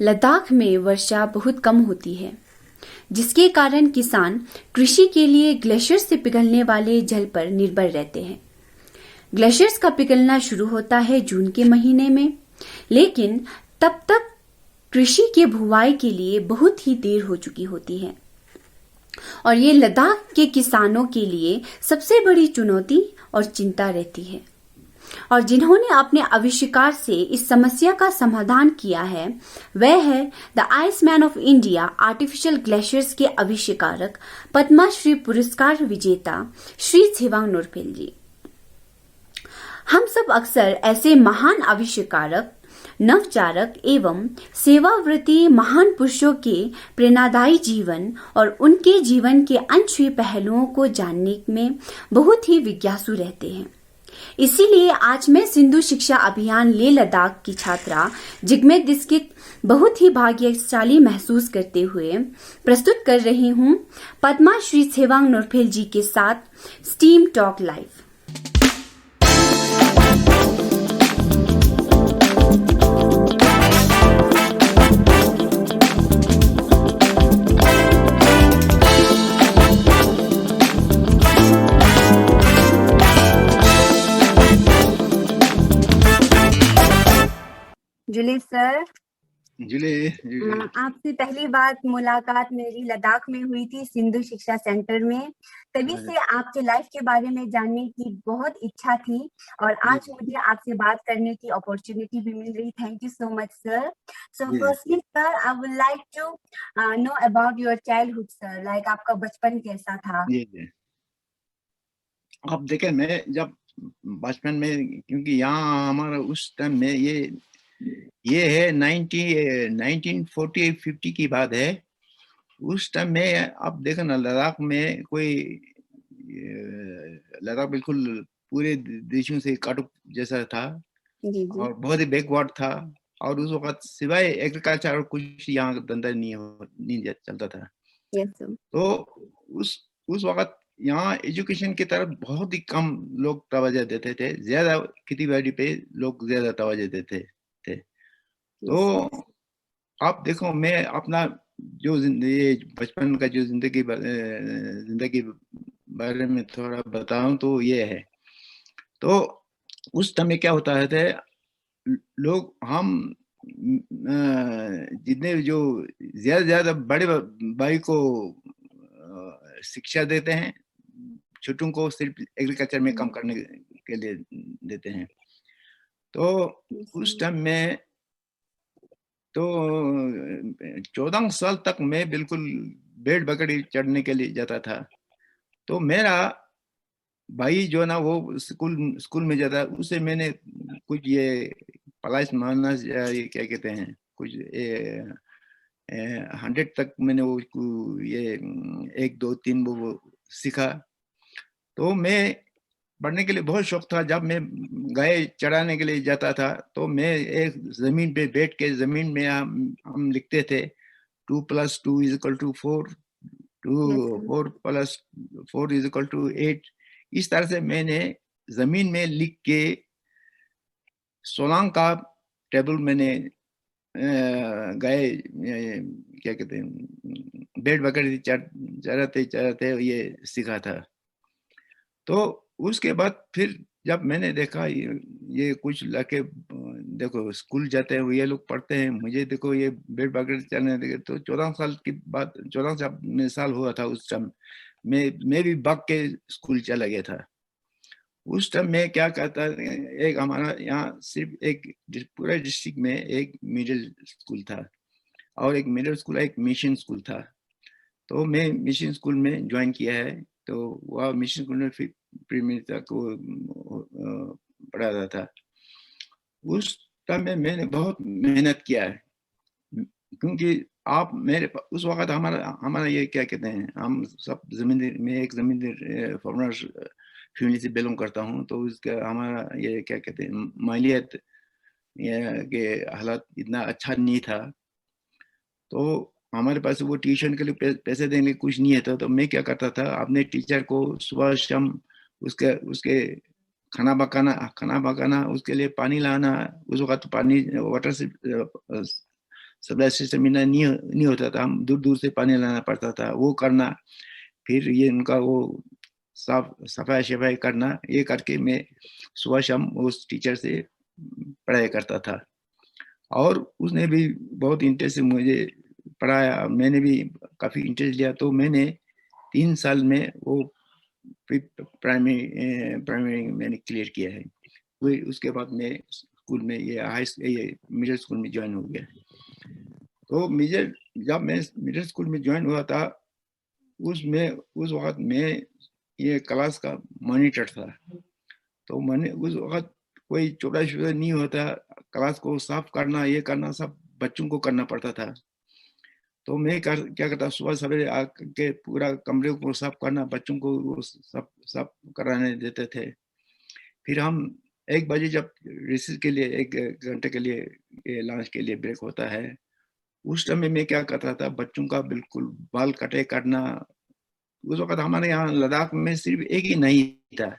लद्दाख में वर्षा बहुत कम होती है, जिसके कारण किसान कृषि के लिए ग्लेशियर्स से पिघलने वाले जल पर निर्भर रहते हैं। ग्लेशियर्स का पिघलना शुरू होता है जून के महीने में, लेकिन तब तक कृषि के बुवाई के लिए बहुत ही देर हो चुकी होती है और ये लद्दाख के किसानों के लिए सबसे बड़ी चुनौती और चिंता रहती है। और जिन्होंने अपने आविष्कार से इस समस्या का समाधान किया है वह है the Iceman of India artificial glaciers के आविष्कारक पद्मश्री पुरस्कार विजेता श्री छेवांग नोरफेल जी। हम सब अक्सर ऐसे महान आविष्कारक, नवचारक एवं सेवाव्रती महान पुरुषों के प्रेरणादायी जीवन और उनके जीवन के अनछुए पहलुओं को जानने में बहुत ही जिज्ञासु रहते हैं। इसीलिए आज मैं सिंधु शिक्षा अभियान लेह लद्दाख की छात्रा जिग्मे दिस्कित बहुत ही भाग्यशाली महसूस करते हुए प्रस्तुत कर रही हूँ पद्मा श्री छेवांग नोरफेल जी के साथ स्टीम टॉक लाइव। जुले सर, जुले आपसे पहली बार मुलाकात मेरी लद्दाख में हुई थी सिंधु शिक्षा सेंटर में। तभी से आपके लाइफ के बारे में जानने की बहुत इच्छा थी और आज मुझे आपसे बात करने की अपॉर्चुनिटी भी मिल रही। Thank you so much sir. So firstly sir, I would like to know about your childhood sir, like आपका बचपन कैसा था? आप देखें, मैं जब बचपन में, क्योंकि यहाँ हमारा उस टाइम में ये है 1940-50 की बात है। उस टाइम में आप देखें ना, लद्दाख में लद्दाख बिल्कुल पूरे देशों से कट जैसा था और बहुत ही बैकवर्ड था और उस वक्त सिवाय एग्रीकल्चर और कुछ यहाँ धंधा नहीं चलता था। तो उस वक्त यहाँ एजुकेशन की तरफ बहुत ही कम लोग तवज्जो देते थे, ज्यादा खेती बाड़ी पे लोग ज्यादा तवज्जो देते थे। तो आप देखो, मैं अपना जो ये बचपन का जो जिंदगी बारे में थोड़ा बताऊं तो ये है। तो उस समय क्या होता है, लोग हम जितने जो ज्यादा बड़े भाई को शिक्षा देते हैं, छोटों को सिर्फ एग्रीकल्चर में काम करने के लिए देते हैं। तो उस टाइम में तो 14 साल तक मैं बिल्कुल भेड़ बकरी चढ़ने के लिए जाता था। तो मेरा भाई जो ना वो स्कूल में जाता, उससे मैंने कुछ ये प्लस माइनस या ये क्या कहते हैं, कुछ 100 तक मैंने वो ये 1 2 3 वो सीखा। तो मैं पढ़ने के लिए बहुत शौक था। जब मैं गाय चराने के लिए जाता था तो मैं एक जमीन पे बैठ के, जमीन में हम लिखते थे 2 + 2 = 4, 4 + 4 = 8। इस तरह से मैंने जमीन में लिख के सोलांग का टेबल मैंने गाय क्या कहते हैं, भेड़ बकरी चराते ये सीखा था। तो उसके बाद फिर जब मैंने देखा ये कुछ लड़के देखो स्कूल जाते हैं, ये लोग पढ़ते हैं, मुझे देखो ये भेड़ बकरी चलने लगे। तो 14 साल की बात, 14 साल हुआ था उस टाइम। मैं भी भाग के स्कूल चला गया था। उस टाइम में क्या कहता है, एक हमारा यहाँ सिर्फ एक पूरे डिस्ट्रिक्ट में एक मिडिल स्कूल था और एक मिडिल स्कूल, एक मिशन स्कूल था। तो मैं मिशन स्कूल में ज्वाइन किया है। तो वह मिशन स्कूल में प्रीमियर तक पढ़ाता था। उस टाइम में मैंने बहुत मेहनत किया है, क्योंकि आप मेरे उस वक्त हमारा ये क्या कहते हैं, हम सब जमींदार, मैं एक जमींदार फार्मर फैमिली से बिलोंग करता हूँ। तो उसका हमारा ये क्या कहते हैं, मालियत के हालात इतना अच्छा नहीं था। तो हमारे पास वो ट्यूशन के लिए पैसे देने के कुछ नहीं था। तो मैं क्या करता था, अपने टीचर को सुबह शाम उसके खाना पकाना, उसके लिए पानी लाना। उस वक्त पानी वाटर सप्लाई सिस्टम नहीं होता था, हम दूर दूर से पानी लाना पड़ता था, वो करना, फिर ये उनका वो सफाई करना, ये करके मैं सुबह शाम उस टीचर से पढ़ाई करता था। और उसने भी बहुत इंटरेस्ट से मुझे पढ़ाया, मैंने भी काफ़ी इंटरेस्ट लिया। तो मैंने 3 साल में वो प्राइमरी मैंने क्लियर किया है। फिर उसके बाद मैं स्कूल में ये मिडिल स्कूल में ज्वाइन हो गया। तो जब मैं मिडिल स्कूल में ज्वाइन हुआ था, उस वक्त मैं ये क्लास का मॉनिटर था। तो मैंने उस वक्त कोई छोटा छोटा नहीं होता, क्लास को साफ करना, ये करना सब बच्चों को करना पड़ता था। तो मैं क्या करता, सुबह सवेरे आके पूरा कमरे को साफ करना, बच्चों को वो सब साफ कराने देते थे। फिर हम 1 बजे जब रिसेस के लिए 1 घंटे के लिए लंच के लिए ब्रेक होता है, उस टाइम में मैं क्या करता था, बच्चों का बिल्कुल बाल कटे करना। उस वक्त हमारे यहाँ लद्दाख में सिर्फ एक ही नहीं था,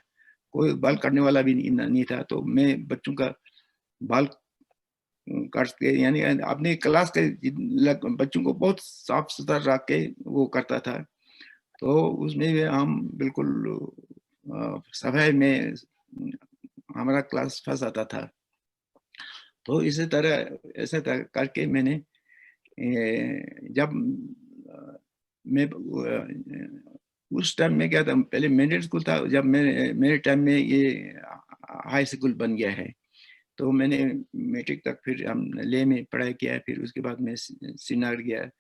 कोई बाल काटने वाला भी नहीं था। तो मैं बच्चों का बाल काट के, यानी अपने क्लास के बच्चों को बहुत साफ सुथरा रख के वो करता था। तो उसमें भी हम बिल्कुल सफाई में हमारा क्लास फर्स्ट आता था। तो ऐसे तरह करके मैंने जब मैं उस टाइम में क्या था, पहले मिडिल स्कूल था, जब मेरे टाइम में ये हाई स्कूल बन गया है। तो मैंने मैट्रिक तक फिर हम ले में पढ़ाई किया, फिर उसके बाद मैं श्रीनगर गया,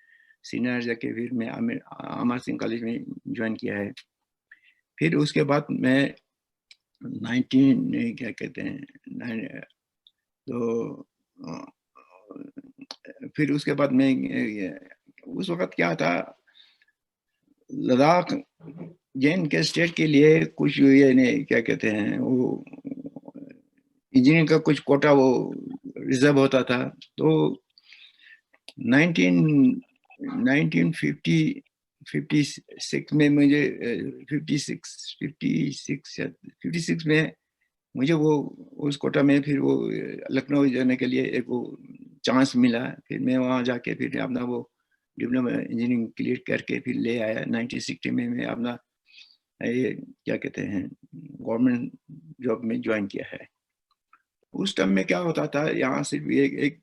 श्रीनगर जाके फिर मैं अमर सिंह कॉलेज में ज्वाइन किया है। फिर उसके बाद मैं 19 क्या कहते हैं, तो फिर उसके बाद मैं उस वक्त क्या था, लद्दाख जैन के स्टेट के लिए कुछ ये नहीं क्या कहते हैं, वो इंजीनियरिंग का कुछ कोटा वो रिजर्व होता था। तो 1956 में मुझे 56 में मुझे वो उस कोटा में फिर वो लखनऊ जाने के लिए एक वो चांस मिला। फिर मैं वहाँ जाके फिर अपना वो डिप्लोमा इंजीनियरिंग क्लियर करके फिर ले आया। 1960 में मैं अपना ये क्या कहते हैं गवर्नमेंट जॉब में ज्वाइन किया है। उस टाइम में क्या होता था, यहाँ सिर्फ एक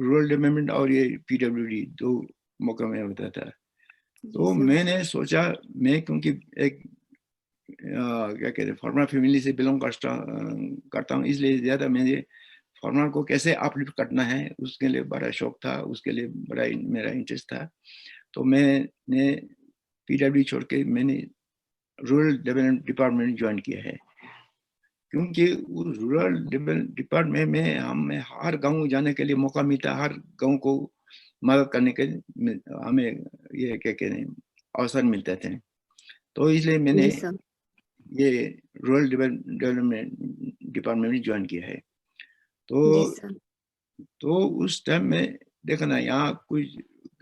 रूरल डेवलपमेंट और ये पीडब्ल्यूडी 2 मौका में होता था। तो मैंने सोचा, मैं क्योंकि एक क्या कहते हैं फार्मर फैमिली से बिलोंग करता हूँ, इसलिए ज़्यादा मुझे फार्मर को कैसे अपलिफ्ट करना है उसके लिए बड़ा शौक था, उसके लिए बड़ा मेरा इंटरेस्ट था। तो मैंने पीडब्ल्यू छोड़ के मैंने रूरल डेवलपमेंट डिपार्टमेंट ज्वाइन किया है। क्योंकि उस रूरल डेवलपमेंट डिपार्टमेंट में हमें हर गांव जाने के लिए मौका मिलता, हर गांव को मदद करने के हमें ये क्या कहते हैं अवसर मिलते थे। तो इसलिए मैंने ये रूरल डेवलपमेंट डिपार्टमेंट में ज्वाइन किया है। तो उस टाइम में देखना, यहाँ कुछ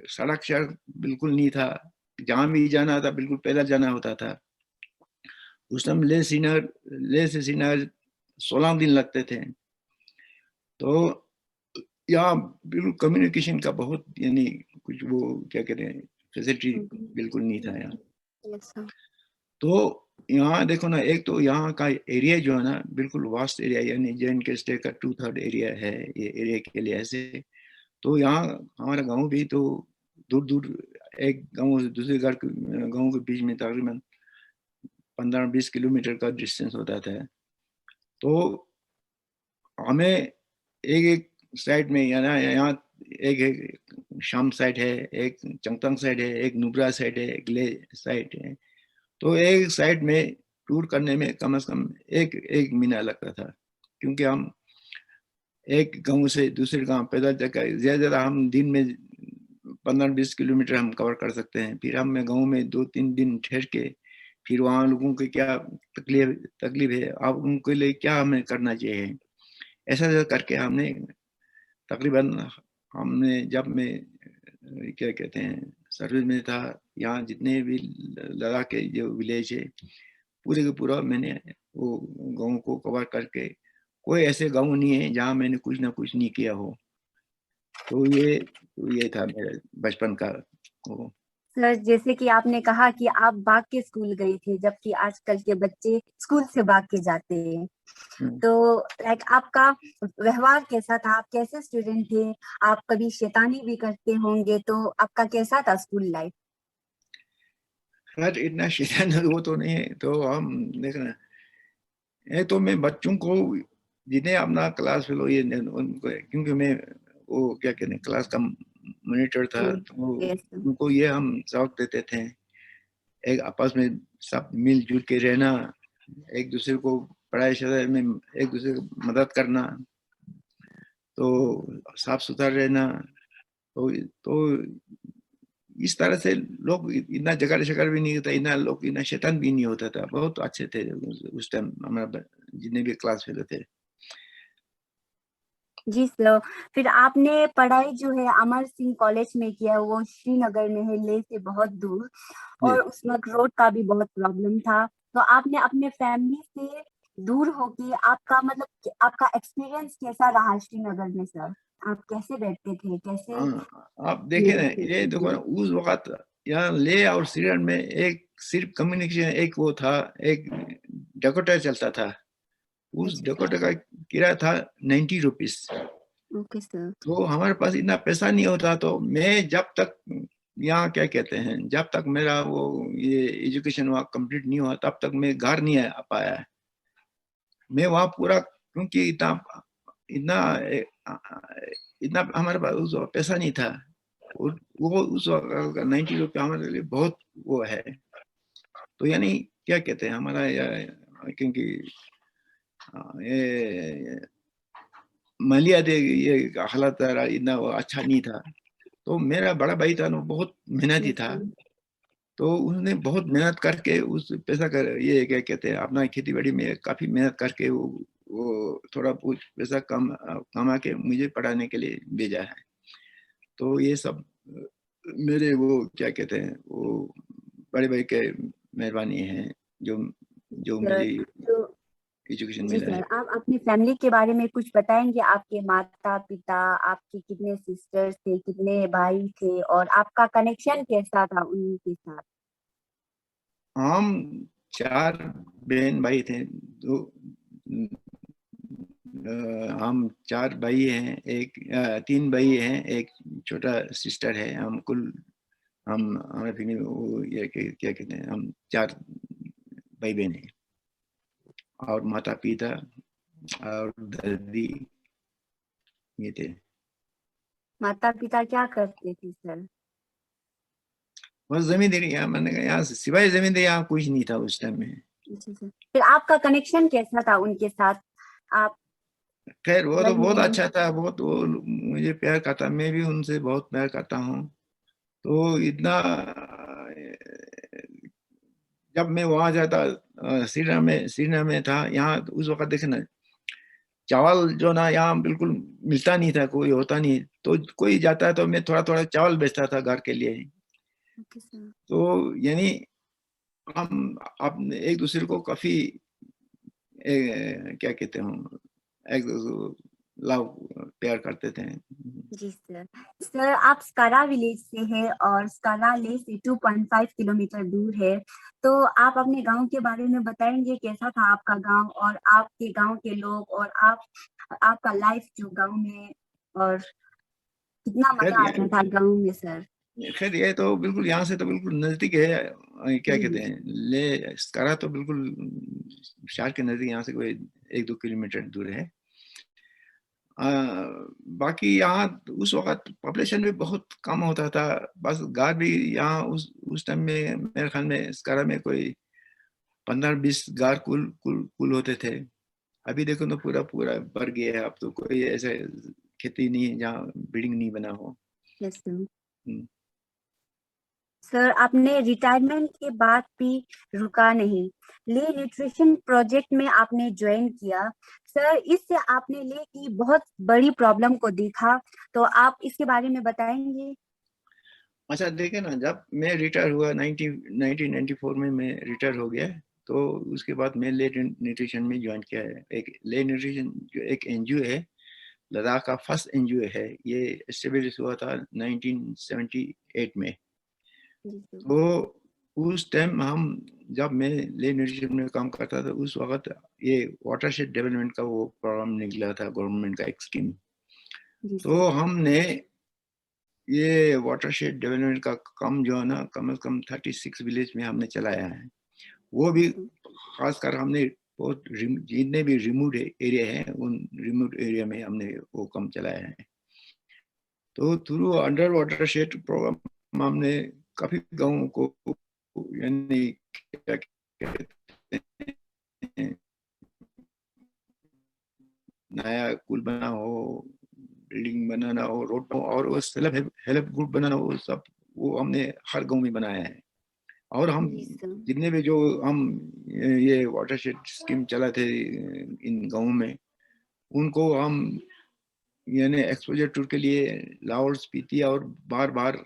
सड़क बिल्कुल नहीं था, जहाँ भी जाना था बिल्कुल पैदल जाना होता था। उस टाइम ले से श्रीनगर 16 दिन लगते थे। तो यहाँ बिल्कुल कम्युनिकेशन का बहुत यानी कुछ वो क्या कहते हैं फैसिलिटी बिल्कुल नहीं था यहाँ। तो यहाँ देखो ना, एक तो यहाँ का एरिया जो है ना बिल्कुल वास्ट एरिया, यानी जैन के स्टेट का 2/3 एरिया है ये एरिया के लिए ऐसे। तो यहाँ हमारा गांव भी तो दूर दूर, एक गांव से दूसरे गांव के बीच में तकरीबन 15-20 किलोमीटर का डिस्टेंस होता था। तो हमें एक साइड में यहाँ एक शाम साइड है, एक चंगतंग साइड है, एक नुब्रा साइड है, एक ले साइड है। तो एक साइड में टूर करने में कम से कम एक महीना लगता था, क्योंकि हम एक गांव से दूसरे गांव पैदल जाकर ज्यादा हम दिन में 15-20 किलोमीटर हम कवर कर सकते हैं। फिर हम गांव में 2-3 दिन ठहर के फिर वहाँ लोगों के क्या तकलीफ है, अब उनके लिए क्या हमें करना चाहिए, ऐसा करके हमने तकरीबन जब मैं क्या कहते हैं सर्विस में था, यहाँ जितने भी लद्दाख के जो विलेज है पूरे के पूरा मैंने वो गाँव को कवर करके, कोई ऐसे गाँव नहीं है जहाँ मैंने कुछ ना कुछ नहीं किया हो। तो ये था मेरे बचपन का वो। सर जैसे कि आपने कहा कि आप भाग के स्कूल गए थे, जबकि आजकल के बच्चे स्कूल से भाग के जाते हैं, हम्म। तो लाइक आपका व्यवहार कैसा था? आप कैसे स्टूडेंट थे? आप कभी शैतानी भी करते होंगे, तो आपका कैसा था स्कूल लाइफ? खैर इतना शैतान वो तो नहीं है, तो हम देखना ये तो मैं बच्चों को जिन्हें अपना क्लास फेलो ये उनको, क्योंकि मैं वो क्या कहते हैं क्लास का मॉनिटर था, तो यस उनको ये हम सबक देते थे, एक आपस में सब मिलजुल के रहना, एक दूसरे को पढ़ाई शढ़ाई में एक दूसरे को मदद करना, तो साफ सुथरा रहना, तो इस तरह से लोग इतना झगड़ शगड़ भी नहीं होता, इतना लोग इतना शैतान भी नहीं होता था, बहुत अच्छे थे उस टाइम हमारा जितने भी क्लास फेलो थे। जी सर। फिर आपने पढ़ाई जो है अमर सिंह कॉलेज में किया, वो श्रीनगर में है, लेह से बहुत दूर, जी और उस वक्त रोड का भी बहुत प्रॉब्लम था। तो आपने अपने फैमिली से दूर होके आपका मतलब आपका एक्सपीरियंस कैसा रहा श्रीनगर में सर? आप कैसे बैठते थे, कैसे हाँ, आप देखें ना, रहते ये थे? देखो ना, जी उस वक्त यहाँ ले और श्रीनगर में एक सिर्फ कम्युनिकेशन एक वो था, एक डकोटा चलता था, उस अच्छा डकोटा का किराया था 90 रुपीज। Okay sir. तो हमारे पास इतना पैसा नहीं होता, तो मैं जब तक यहाँ क्या कहते हैं, जब तक मेरा वो ये एजुकेशन वहाँ कंप्लीट नहीं हुआ तब तक मैं घर नहीं आ पाया। मैं वहाँ पूरा, क्योंकि इतना इतना इतना हमारे पास उस वक्त पैसा नहीं था, और वो उस वक्त 90 रुपये हमारे लिए बहुत वो है। तो यानी क्या कहते हैं हमारा क्योंकि ये मालिया दे ये हालत इतना वो अच्छा नहीं था। तो मेरा बड़ा भाई था ना, बहुत मेहनती यस था, सर। तो उसने बहुत मेहनत करके उस पैसा कर ये क्या कहते हैं अपना खेती बाड़ी में काफी मेहनत करके वो थोड़ा कुछ पैसा कमा के मुझे पढ़ाने के लिए भेजा है। तो ये सब मेरे वो क्या कहते हैं वो बड़े भाई के मेहरबानी है, जो जो सर मुझे तो एजुकेशन जी मिला सर, है। आप अपनी फैमिली के बारे में कुछ बताएंगे? आपके माता पिता, आपके कितने सिस्टर्स थे, कितने भाई थे, और आपका कनेक्शन कैसा था उनके साथ? हम 4 बहन भाई थे, तो हम 4 भाई हैं, 3 भाई हैं, एक छोटा सिस्टर है, हम कुल हम हमारे फैमिली में वो ये क्या कहते हैं हम 4 भाई बहन हैं, और माता पिता और दादी ये थे। माता पिता क्या करते थे सर? बस जमींदारी, यहाँ मैंने कहा यहाँ सिवाय जमींदारी यहाँ कुछ नहीं था उस टाइम में। अच्छा सर, फिर आपका कनेक्शन कैसा था उनके साथ? आप खैर वो तो घर बहुत में? अच्छा था, बहुत वो मुझे प्यार करता, मैं भी उनसे बहुत प्यार करता हूँ। तो इतना जब मैं वहां जाता श्रीनगर में था, यहाँ तो उस वक्त देखे ना, चावल जो ना यहाँ बिल्कुल मिलता नहीं था, कोई होता नहीं, तो कोई जाता है तो मैं थोड़ा थोड़ा चावल बेचता था घर के लिए। Okay sir. तो यानी हम अपने एक दूसरे को काफी क्या कहते हैं एक दूसरे को लव प्यार करते थे। जी सर। सर आप स्कारा विलेज से हैं, और स्कारा ले से 2.5 किलोमीटर दूर है। तो आप अपने गांव के बारे में बताएंगे, कैसा था आपका गांव, और आपके गांव के लोग, और आपका लाइफ जो गांव में, और कितना खैर मजा आता था गांव में सर? खैर ये तो बिल्कुल यहाँ से तो बिल्कुल नजदीक है, क्या जी कहते जी। हैं ले स्कारा तो बिल्कुल शहर के नजदीक, यहाँ से कोई 1-2 किलोमीटर दूर है। आ, बाकी यहाँ उस वक्त पॉपुलेशन भी बहुत कम होता था, बस घर भी यहाँ उस टाइम में मेरे ख्याल में स्कारा में कोई 15-20 घर कुल कुल कुल होते थे। अभी देखो तो पूरा पूरा भर गया है, अब तो कोई ऐसे खेती नहीं है जहाँ बिल्डिंग नहीं बना हो। Yes sir. हम्म। सर आपने रिटायरमेंट के बाद भी रुका नहीं, ले न्यूट्रिशन प्रोजेक्ट में आपने ज्वाइन किया। सर इससे आपने ले की बहुत बड़ी प्रॉब्लम को देखा, तो आप इसके बारे में बताएंगे? अच्छा देखे ना, जब मैं रिटायर हुआ 1994 में मैं रिटायर हो गया, तो उसके बाद मैं ले न्यूट्रिशन में ज्वाइन किया है। एक ले न्यूट्रिशन जो एक एनजीओ है लद्दाख का फर्स्ट एनजीओ है, ये एस्टेब्लिश हुआ था 1978 में। जी सर। तो उस टाइम हम, जब मैं ले न्यूट्रिशन में काम करता था, उस वक्त ये वाटरशेड डेवलपमेंट का वो प्रोग्राम निकला था, गवर्नमेंट का एक स्कीम। जी तो सर। हमने ये वाटरशेड डेवलपमेंट का काम जो है ना, कम से कम 36 विलेज में हमने चलाया है। वो भी खासकर हमने बहुत जितने भी रिमोट एरिया है, उन रिमोट एरिया में हमने वो काम चलाया है। तो थ्रू अंडर वाटरशेड प्रोग्राम हमने काफी गाँवों को, यानी क्या कहते हैं, नया पुल बना हो, बिल्डिंग बनाना हो, रोड हो, और वो सेल्फ हेल्प ग्रुप बनाना हो, सब वो हमने हर गांव में बनाया है। और हम जी सर। जितने भी जो हम ये वाटरशेड स्कीम चलाते इन गाँव में, उनको हम यानी एक्सपोजर टूर के लिए लाहौर स्पीति और बार बार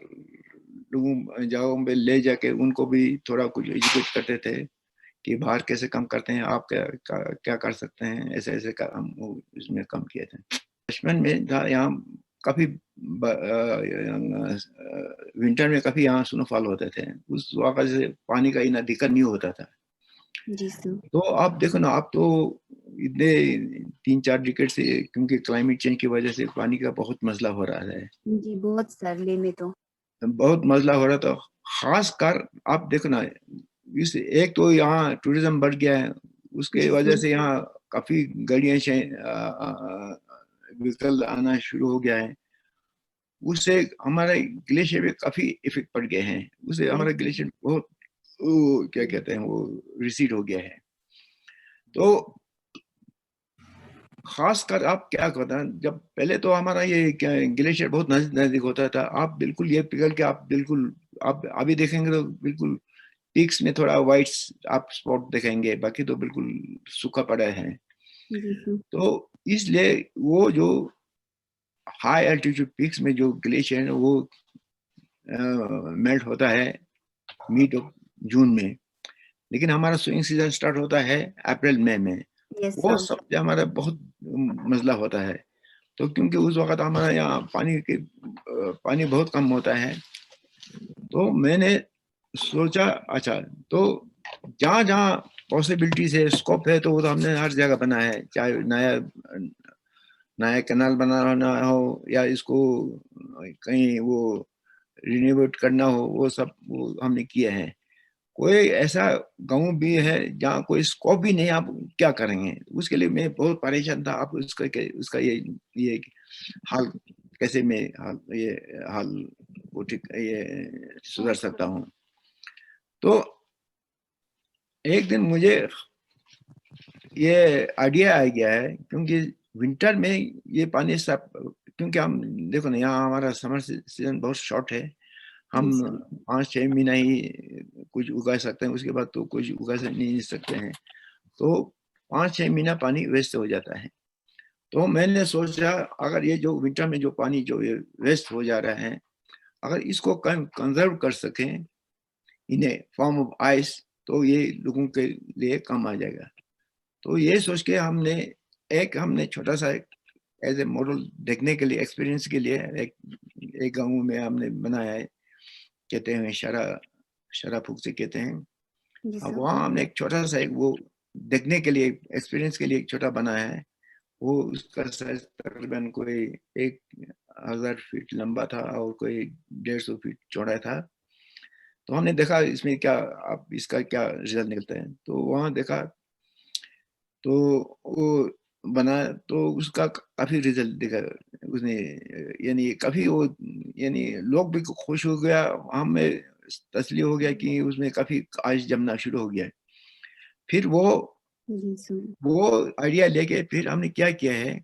लोगों जगहों पे ले जाके उनको भी थोड़ा कुछ एजुकेट करते थे कि बाहर कैसे काम करते हैं, आप क्या कर सकते हैं, ऐसे ऐसे का हम वो इसमें काम किए थे। बचपन में था यहाँ काफी विंटर में काफी यहाँ स्नोफॉल होते थे, उस वजह से पानी का इतना दिक्कत नहीं होता था। जी सर। तो आप देखो ना, आप तो इतने 3-4 डिकेड से, क्योंकि क्लाइमेट चेंज की वजह से पानी का बहुत मसला हो रहा है, जी बहुत सर, ले में तो बहुत मसला हो रहा था। खास कर आप देखो ना, इस एक तो यहाँ टूरिज्म बढ़ गया है, उसके जी वजह सर। से यहाँ काफी गाड़ियां व्हीकल आना शुरू हो गया है। उससे हमारे ग्लेशियर पे काफी इफेक्ट पड़ गए हैं, उससे हमारा ग्लेशियर बहुत क्या कहते हैं, वो रिसीड हो गया है। तो खास कर आप क्या करते हैं, जब पहले तो हमारा ये क्या ग्लेशियर बहुत नजदीक होता था, आप बिल्कुल ये पिघल के आप बिल्कुल, आप अभी देखेंगे तो बिल्कुल पीक्स में थोड़ा व्हाइट आप स्पॉट देखेंगे, बाकी तो बिल्कुल सूखा पड़ा है। जी सर। तो इसलिए वो जो हाई एल्टीट्यूड पीक्स में जो ग्लेशियर है वो मेल्ट होता है मिड ऑफ जून में, लेकिन हमारा स्विंग सीजन स्टार्ट होता है अप्रैल मई में। यस वो सर। सब हमारा बहुत मसला होता है। तो क्योंकि उस वक्त हमारा यहाँ पानी बहुत कम होता है, तो मैंने सोचा अच्छा, तो जहाँ जहाँ पॉसिबिलिटीज है, स्कोप है, तो वो तो हमने हर जगह बनाया है, चाहे नया नया कैनाल बनाना हो या इसको कहीं वो रिनोवेट करना हो, वो सब वो हमने किए हैं। कोई ऐसा गांव भी है जहाँ कोई स्कोप भी नहीं, आप क्या करेंगे? उसके लिए मैं बहुत परेशान था, आप उसका ये हाल कैसे मैं ये हाल को ठीक ये सुधर सकता हूँ। तो एक दिन मुझे ये आइडिया आ गया है, क्योंकि विंटर में ये पानी सब, क्योंकि हम देखो ना, यहाँ हमारा समर सीजन बहुत शॉर्ट है, हम जी सर। 5-6 महीना ही कुछ उगा सकते हैं, उसके बाद तो कुछ उगा नहीं सकते हैं। तो 5-6 महीना पानी वेस्ट हो जाता है। तो मैंने सोचा अगर ये जो विंटर में जो पानी जो ये वेस्ट हो जा रहा है, अगर इसको कंजर्व कर सकें इन ए फॉर्म ऑफ आइस, तो ये लोगों के लिए काम आ जाएगा। तो ये सोच के हमने छोटा सा एज ए मॉडल देखने के लिए, एक्सपीरियंस के लिए एक गाँव में हमने बनाया है, कहते हैं शरा फूक से कहते हैं। जी अब सर। वहाँ हमने एक छोटा सा एक वो देखने के लिए, एक्सपीरियंस के लिए एक छोटा बनाया है। वो उसका साइज तकरीबन कोई 1000 फीट लंबा था और कोई 150 फीट चौड़ा था। तो हमने देखा इसमें क्या, अब इसका क्या रिजल्ट निकलता है। तो वहाँ देखा तो वो बना, तो उसका काफी रिजल्ट देखा उसने, यानी काफी वो, यानी लोग भी खुश हो गया, हमें तसल्ली हो गया कि उसमें काफी आज जमना शुरू हो गया है। फिर जी सर। वो आइडिया लेके फिर हमने क्या किया है,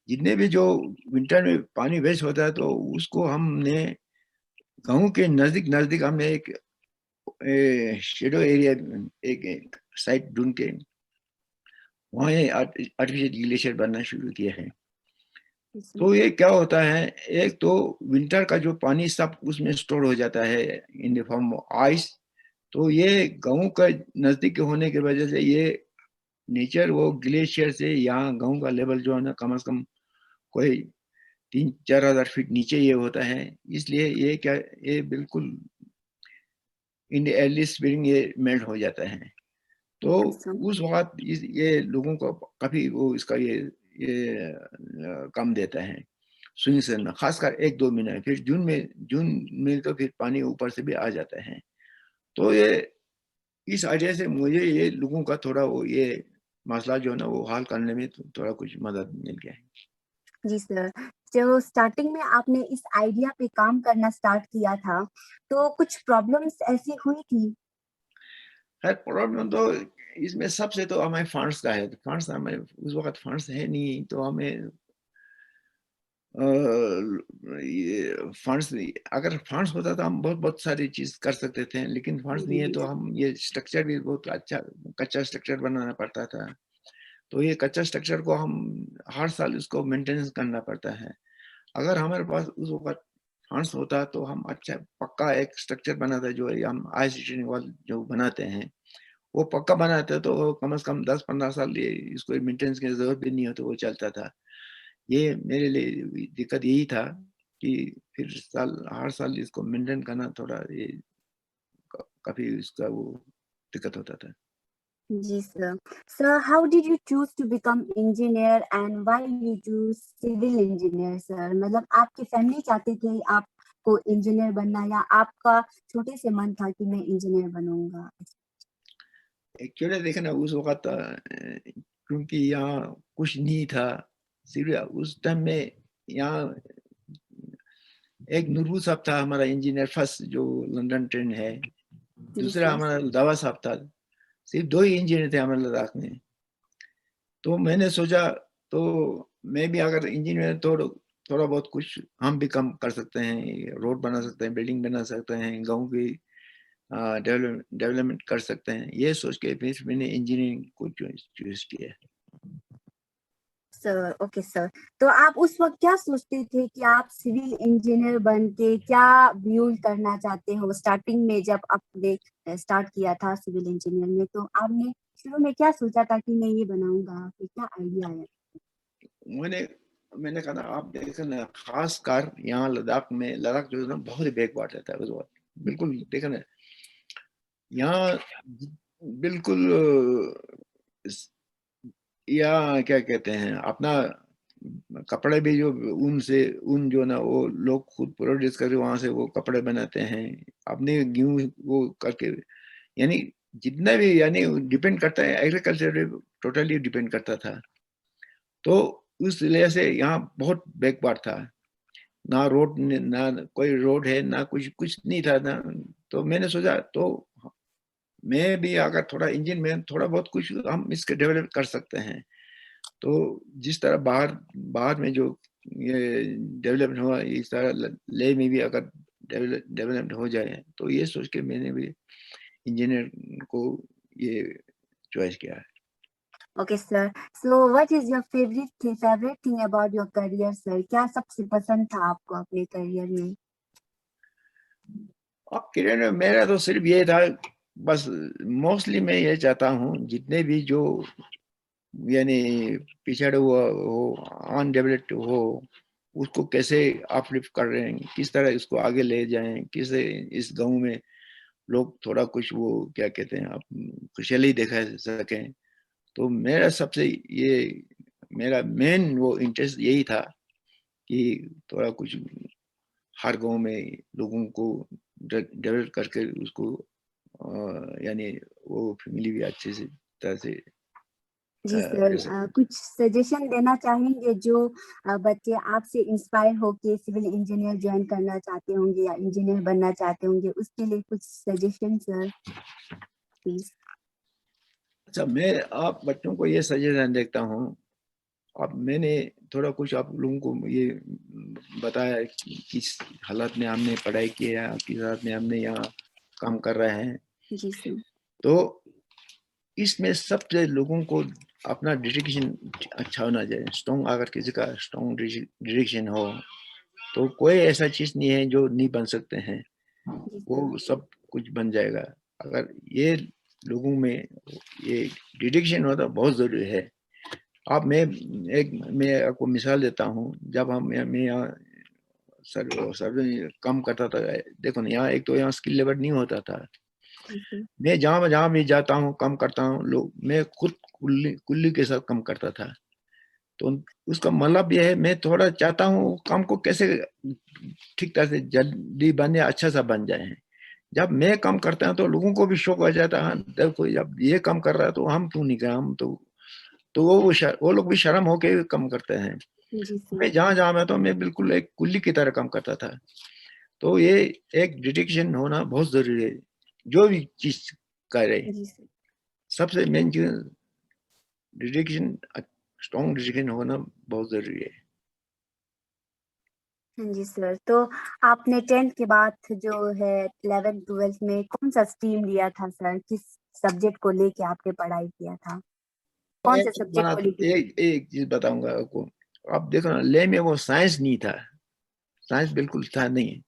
जितने भी जो विंटर में पानी वेस्ट होता है, तो उसको हमने गाँव के नजदीक नजदीक हमने एक शेडो एरिया, एक साइट ढूंढ के वहाँ आर्टिफिशियल ग्लेशियर बनना शुरू किया है। जी सर। तो ये क्या होता है, एक तो विंटर का जो पानी सब उसमें स्टोर हो जाता है in the form of ice. तो ये गाँव का नजदीक होने की वजह से ये नेचर वो ग्लेशियर से यहाँ गाँव का लेवल जो है ना, कम से कम कोई 3-4 हज़ार फीट नीचे ये होता है, इसलिए ये बिल्कुल इन अर्ली स्प्रिंग ये मेल्ट हो जाता है। तो ओके सर। उस वक़्त ये लोगों को काफ़ी वो इसका ये कम देता है स्विंग सीज़न में, ख़ासकर 1-2 महीने। फिर जून में तो फिर पानी ऊपर से भी आ जाता है। तो ये इस आइडिया से मुझे ये लोगों का थोड़ा वो ये मसला जो है ना वो हल करने में थोड़ा कुछ मदद मिल गया है। जी सर। जो स्टार्टिंग में आपने इस आइडिया पे काम करना स्टार्ट किया था, तो कुछ प्रॉब्लम्स ऐसी हुई थी? खैर प्रॉब्लम तो इसमें सबसे तो हमें फंड्स का है। फंड्स हमें उस वक़्त फंड्स है नहीं, तो हमें ये फंड्स अगर फंड्स होता तो हम बहुत सारी चीज़ कर सकते थे, लेकिन फंड्स नहीं है तो हम ये स्ट्रक्चर भी बहुत अच्छा कच्चा स्ट्रक्चर बनाना पड़ता था। तो ये कच्चा स्ट्रक्चर को हम हर साल इसको मेंटेनेंस करना पड़ता है। अगर हमारे पास उस वक़्त फंड्स होता तो हम अच्छा पक्का एक स्ट्रक्चर बनाते जो ये हम आईसीटी वॉल जो बनाते हैं, वो पक्का बनाते तो कम से कम 10-15 साल ये इसको मेंटेनेंस की ज़रूरत भी नहीं होती, वो चलता था। ये मेरे लिए दिक्कत यही था कि फिर हर साल इसको मेंटेन करना थोड़ा ये काफ़ी इसका वो दिक्कत होता था। जी sir. Sir, how did you choose to become engineer and why you choose civil engineer sir? मतलब आपकी फैमिली चाहती थी आपको इंजीनियर बनना या आपका छोटे से मन था कि मैं इंजीनियर बनूँगा? एक्चुअली देखिए ना उस वक़्त क्योंकि यहाँ कुछ नहीं था, सिर्फ उस टाइम में यहाँ एक नूरबू साहब था हमारा इंजीनियर फर्स्ट जो लंदन ट्रेन है, जी दूसरा सर। हमारा दावा साहब था। सिर्फ 2 ही इंजीनियर थे हमारे लद्दाख में। तो मैंने सोचा तो मैं भी अगर इंजीनियर थोड़ा बहुत कुछ हम भी काम कर सकते हैं, रोड बना सकते हैं, बिल्डिंग बना सकते हैं, गाँव की डेवलपमेंट कर सकते हैं। ये सोच के फिर मैंने इंजीनियरिंग को चूज़ किया। Sir, okay sir. तो आप उस वक़्त क्या सोचते थे कि आप सिविल इंजीनियर बन के क्या बिल्ड करना चाहते हो? स्टार्टिंग में जब आपने स्टार्ट किया था सिविल इंजीनियर में, तो आपने शुरू में क्या सोचा था कि मैं ये बनाऊँगा? फिर क्या आइडिया आया? मैंने मैंने कहा ना आप देखें ना ख़ासकर यहाँ लद्दाख जो है ना बहुत ही बैकवर्ड रहता है उस वक़्त। बिल्कुल देखें ना यहाँ बिल्कुल स या क्या कहते हैं अपना कपड़े भी जो ऊन जो ना वो लोग खुद प्रोड्यूस करके वहाँ से वो कपड़े बनाते हैं। अपने गेहूँ वो करके यानी जितना भी यानी डिपेंड करता है एग्रीकल्चर पे टोटली डिपेंड करता था। तो उस वजह से यहाँ बहुत बैकवर्ड था। ना कोई रोड है, ना कुछ नहीं था ना। तो मैंने सोचा तो मैं भी अगर थोड़ा इंजन में थोड़ा बहुत कुछ हम इसके डेवलप कर सकते हैं। तो जिस तरह बाहर बाहर में जो ये डेवलपमेंट हुआ इस तरह लेह में भी अगर डेवलपमेंट हो जाए तो ये सोच के मैंने भी इंजीनियर को ये चॉइस किया है। Okay sir. So what is your favourite thing about your career sir? क्या सबसे पसंद था आपको अपने करियर में? अब करियर में मेरा तो सिर्फ ये था बस मोस्टली मैं ये चाहता हूँ जितने भी जो यानी पिछड़े हुआ हो अनडेवलप्ड हो उसको कैसे अपलिफ्ट कर रहे हैं, किस तरह इसको आगे ले जाएं, किसे इस गांव में लोग थोड़ा कुछ वो क्या कहते हैं आप खुशहाली दिखा सकें। तो मेरा मेन वो इंटरेस्ट यही था कि थोड़ा कुछ हर गांव में लोगों को डेवलप करके उसको यानी वो फैमिली भी अच्छे से तरह से जी सर। रह सके। कुछ सजेशन देना चाहेंगे जो बच्चे आपसे इंस्पायर होके सिविल इंजीनियर जॉइन करना चाहते होंगे या इंजीनियर बनना चाहते होंगे, उसके लिए कुछ सजेशन सर प्लीज़? अच्छा मैं आप बच्चों को ये सजेशन देखता हूँ। अब मैंने थोड़ा कुछ आप लोगों को ये बताया कि किस हालत में हमने पढ़ाई की है, किस हालत में हमने यहाँ काम कर रहे हैं। जी सर। तो इसमें सबसे लोगों को अपना डेडिकेशन अच्छा होना चाहिए। स्ट्रॉन्ग अगर किसी का स्ट्रॉन्ग डेडिकेशन हो तो कोई ऐसा चीज़ नहीं है जो नहीं बन सकते हैं, जी सर। वो सब कुछ बन जाएगा। अगर ये लोगों में ये डेडिकेशन होता बहुत ज़रूरी है। आप मैं आपको मिसाल देता हूँ। जब मैं यहाँ सर्वे काम करता था, देखो ना, यहाँ एक तो यहाँ स्किल लेवल नहीं होता था। मैं जहाँ जहाँ भी जाता हूँ, काम करता हूँ, लोग मैं खुद कुल्ली के साथ काम करता था। तो उसका मतलब यह है, मैं थोड़ा चाहता हूँ काम को कैसे ठीक तरह से जल्दी बन जाए, अच्छा सा बन जाए। जब मैं काम करता हूँ तो लोगों को भी शौक हो जाता है, देखो जब ये काम कर रहा है तो हम क्यों नहीं करें, हम तो वो लोग भी शर्म होके काम करते हैं। जी मैं सर। जहाँ जहाँ मैं तो मैं बिल्कुल एक कुल्ली की तरह काम करता था। तो ये एक डेडिकेशन होना बहुत जरूरी है, जो भी चीज करे। जी सर। सबसे मेन चीज डेडिकेशन, स्ट्रॉन्ग डेडिकेशन होना बहुत जरूरी है। हाँ जी सर। तो आपने 10th के बाद जो है 11th 12th में कौन सा स्ट्रीम लिया था सर? किस सब्जेक्ट को लेके आपने पढ़ाई किया था? कौन से सब्जेक्ट को लेके? एक चीज बताऊंगा आपको। आप देखो ना, ले में वो साइंस नहीं था, साइंस बिल्कुल था नहीं।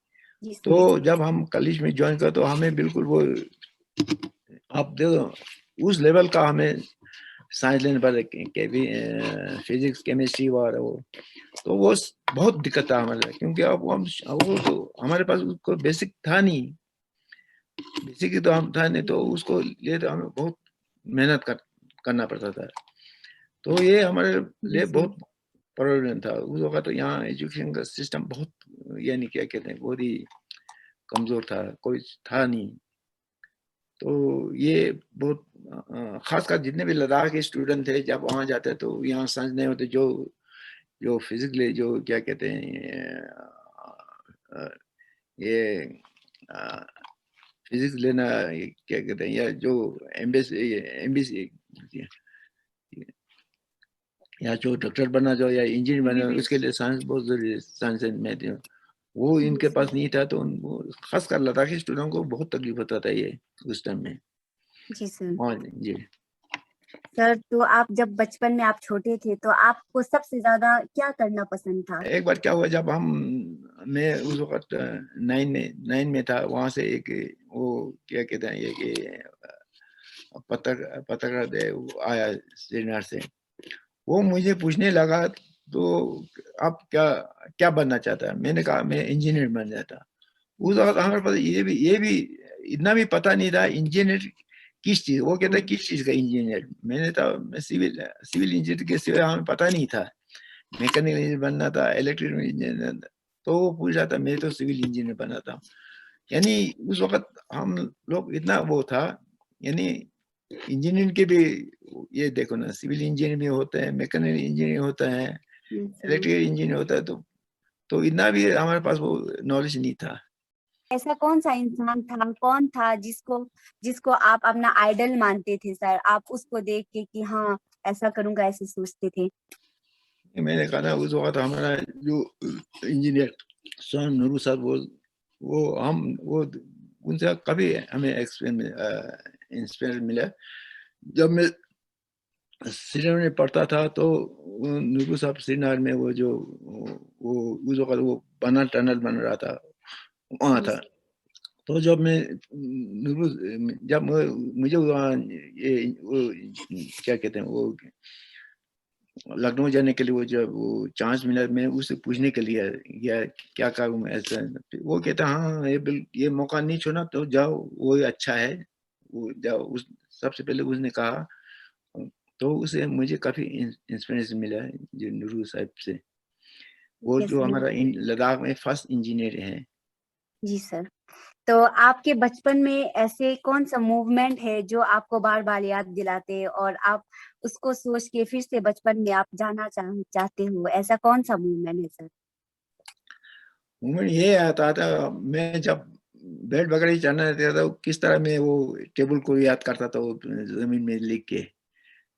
जी सर। तो जब हम कॉलेज में ज्वाइन कर तो हमें बिल्कुल वो, आप देखो उस लेवल का हमें साइंस लेने पर फिजिक्स केमिस्ट्री और वो, तो वो बहुत दिक्कत था हमारे लिए, क्योंकि अब वो तो हमारे पास उसको बेसिक था नहीं, बेसिक ही तो हम था नहीं, तो उसको लिए तो हमें बहुत मेहनत करना पड़ता था। तो ये हमारे जी लिए सर। बहुत प्रॉब्लम था उस वक्त। तो यहाँ एजुकेशन का सिस्टम बहुत, यानी क्या कहते हैं, बहुत ही कमजोर था, कोई था नहीं। तो ये बहुत खासकर जितने भी लद्दाख के स्टूडेंट थे, जब वहाँ जाते तो यहाँ साइंस नहीं होते, जो जो फिजिकली जो क्या कहते हैं, ये फिजिक्स लेना, ये क्या कहते हैं, या जो एमबीसी या जो डॉक्टर बनना चाहो या इंजीनियर बनना, उसके लिए साइंस बहुत जरूरी है, साइंस एंड मैथ। वो जी इनके सर। पास नहीं था, तो उनको खासकर लद्दाखी स्टूडेंट को बहुत तकलीफ होता था ये उस टाइम में। जी सर। हाँ जी। सर तो आप जब बचपन में आप छोटे थे तो आपको सबसे ज्यादा क्या करना पसंद था? एक बार क्या हुआ, जब मैं उस वक्त नाइन में था, वहां से एक वो क्या कहते हैं, ये कि पत्रकार थे, वो आया श्रीनगर से। वो मुझे पूछने लगा, तो आप क्या क्या बनना चाहता है? मैंने कहा मैं इंजीनियर बन जाता। उस जी वक्त सर। हमारे पास ये भी इतना भी पता नहीं था इंजीनियर किस चीज, वो कहता है किस चीज का इंजीनियर। मैंने तो मैं सिविल इंजीनियर के सिवा हमें पता नहीं था। मैकेनिकल इंजीनियर बनना था, इलेक्ट्रिकल इंजीनियर। तो वो पूछ रहा था, मैं तो सिविल इंजीनियर बना था। यानी उस वक्त हम लोग इतना वो था, यानी इंजीनियरिंग के भी, ये देखो ना, सिविल इंजीनियर भी होते हैं, मैकेनिकल इंजीनियर होता है, सर। इलेक्ट्रिकल इंजीनियर होता है। तो इतना भी हमारे पास वो नॉलेज नहीं था। ऐसा कौन सा इंसान था, कौन था जिसको जिसको आप अपना आइडल मानते थे सर? आप उसको देख के कि हाँ ऐसा करूंगा ऐसे सोचते थे? मैंने कहा ना, उस वक्त हमारा जो इंजीनियर सोहन नूरू साहब, वो हम वो उनसे कभी हमें इंस्पिरेशन मिला। जब मैं श्रीनगर में पढ़ता था, तो नूरू साहब श्रीनगर में वो जो वो उस वक्त वो बना टनल बन रहा था, वहाँ जी था। सर। तो जब मैं नूरू जब मुझे वहाँ ये वो क्या कहते हैं, वो लखनऊ जाने के लिए वो जब वो चांस मिला, मैं उससे पूछने के लिए या क्या करूँ मैं ऐसा। वो कहता हाँ, ये मौका नहीं छोड़ना, तो जाओ, वो अच्छा है, वो जाओ। उस सबसे पहले उसने कहा। तो उसे मुझे काफी इंस्पिरेशन मिला है, जो नूरू साहब से। वो यस जो सर। हमारा लद्दाख में फर्स्ट इंजीनियर है। जी सर। तो आपके बचपन में ऐसे कौन सा मूवमेंट है जो आपको बार बार याद दिलाते हैं और आप उसको सोच के फिर से बचपन में आप जाना चाहते हो? ऐसा कौन सा मूवमेंट है सर? मूवमेंट ये आता था, मैं जब बेड वगैरह चढ़ना रहता था, किस तरह मैं वो टेबल को याद करता था, वो जमीन में लिख के।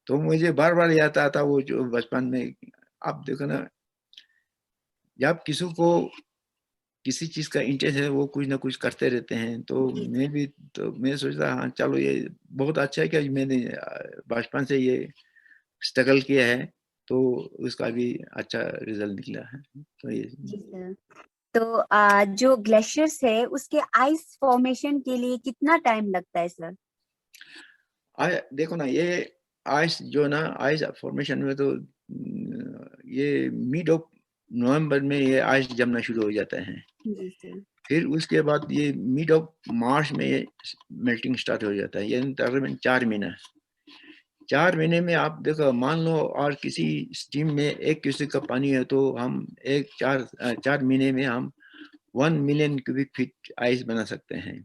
तो मुझे बार बार याद आता वो जो बचपन में। आप देखो ना, जब किसी को किसी चीज का इंटरेस्ट है, वो कुछ ना कुछ करते रहते हैं। जी तो मैं सोचता हाँ चलो, ये बहुत अच्छा है कि मैंने बचपन से ये स्ट्रगल किया है, तो उसका भी अच्छा रिजल्ट निकला है। तो ये जी सर। तो जो ग्लेशियर्स है उसके आइस फॉर्मेशन के लिए कितना टाइम लगता है सर? देखो ना, ये आइस जो ना आइस फॉर्मेशन में तो ये मिड ऑफ नवंबर में ये आइस जमना शुरू हो जाता है। जी सर। फिर उसके बाद ये मिड ऑफ मार्च में ये मेल्टिंग स्टार्ट हो जाता है, यानी तकरीबन 4 महीना। 4 महीने में आप देखो, मान लो और किसी स्टीम में 1 क्यूसेक का पानी है तो हम 4 महीने में हम 1 मिलियन क्यूबिक फीट आइस बना सकते हैं।